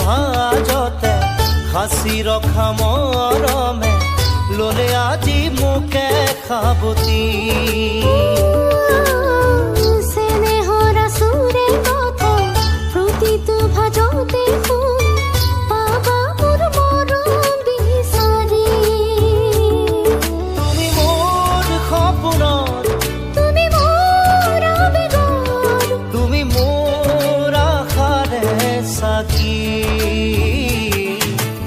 ভাজতে হাসি ৰখা মৰমে ললে আজি মোকে খাবতি স্নেহৰ সুৰে কথা প্ৰতিটো ভাজতে পাবা মোৰ মৰম বিচাৰি তুমি মোৰ সপোনৰ তুমি মোৰ আবেগৰ তুমি মোৰ আশাৰে সাক্ষী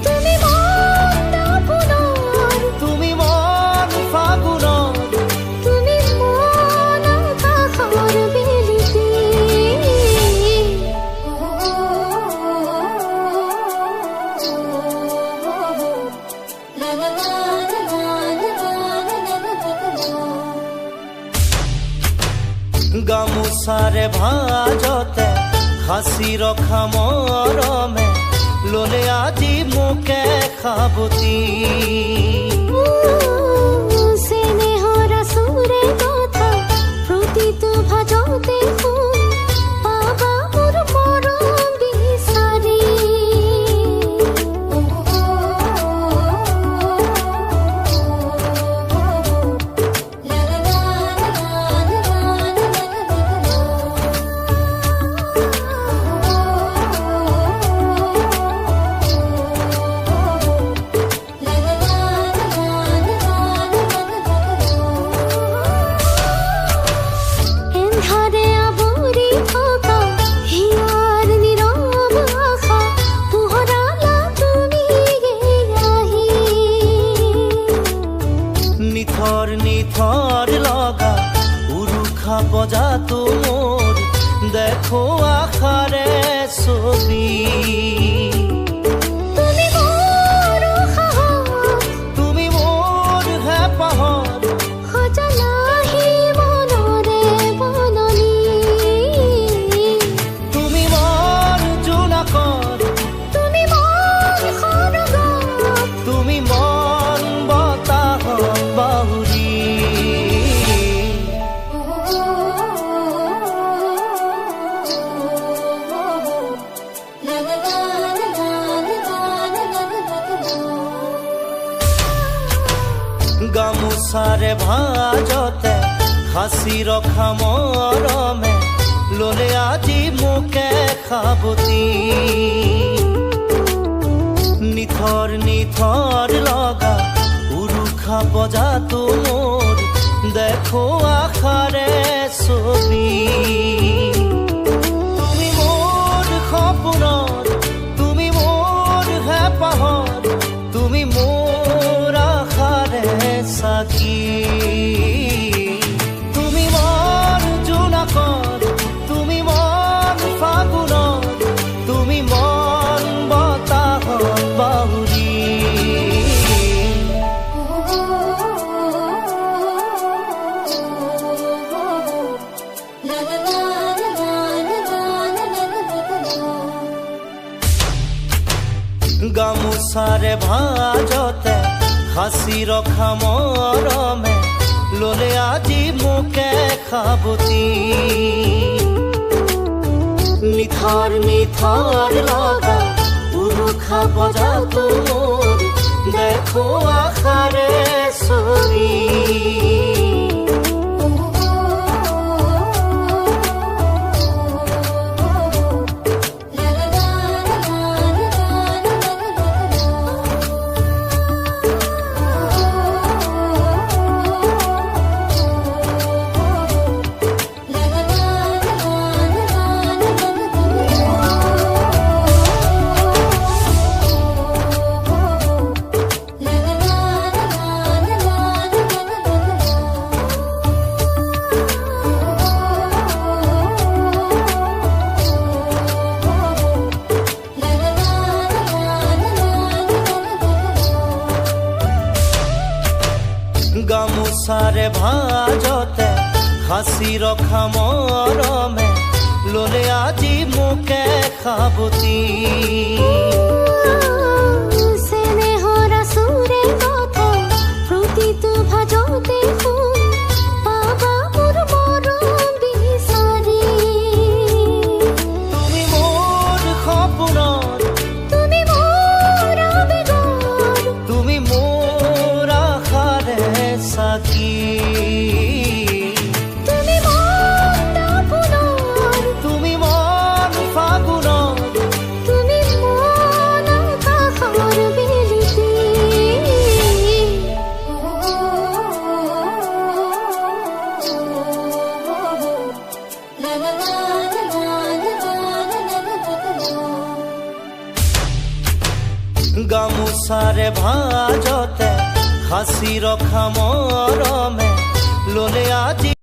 তুমি মন আপোনৰ তুমি মন ফাগুনৰ তুমি মন আকাশৰ বেলিতি লা লা লা গামোচাৰে ভাজতে হাসি ৰখা মৰমে ললে আজি মোকে খাবতি স্নেহৰ সুৰে কথা প্ৰতিটো ভাজতে পাবা মোৰ মৰম বিচাৰি লা লা লা এন্ধাৰে আৱৰি থকা হিয়াৰ নীৰৱ আশা পোহৰালা তুমি আহি নিথৰ নিথৰ লগা উৰুখা বজাতো মোৰ দেখো আশাৰে ছবি তুমি মোৰ সাহস তুমি মোৰ হেঁপাহত সজলাহি মনৰে বননি তুমি মোৰ জোনাকত তুমি মন সৰগত তুমি মন বতাহত বাহুৰি লা লা লা গামোচাৰে ভাজতে হাসি ৰখা মৰমে ললে আজি মোকে খাবতি নিথৰ নিথৰ লগা উৰুখা বজাতো মোৰ দেখো আশাৰে ছবি তুমি মোৰ সপোনৰ তুমি মোৰ হেঁপাহত তুমি মোৰ আশাৰে সাক্ষী তুমি মন জোনাকত তুমি মন ফাগুনত তুমি মন বতাহত বাহুৰি লা লা লা গামোচাৰে ভাজতে হাসি ৰখা মৰমে ললে আজি মোকে খাবতি নিথৰ নিথৰ লগা উৰুখা বজাতো মোৰ দেখো আশাৰে ছবি গামোচাৰে ভাজতে হাসি ৰখা মৰমে ললে আজি মোকে খাবতি স্নেহৰ সুৰে কথা প্ৰতিটো ভাজতে পাবা মোৰ মৰম বিচাৰি তুমি মোৰ সপোনৰ গামোচাৰে ভাজতে সাঁচি ৰখা মৰমে ললে আজি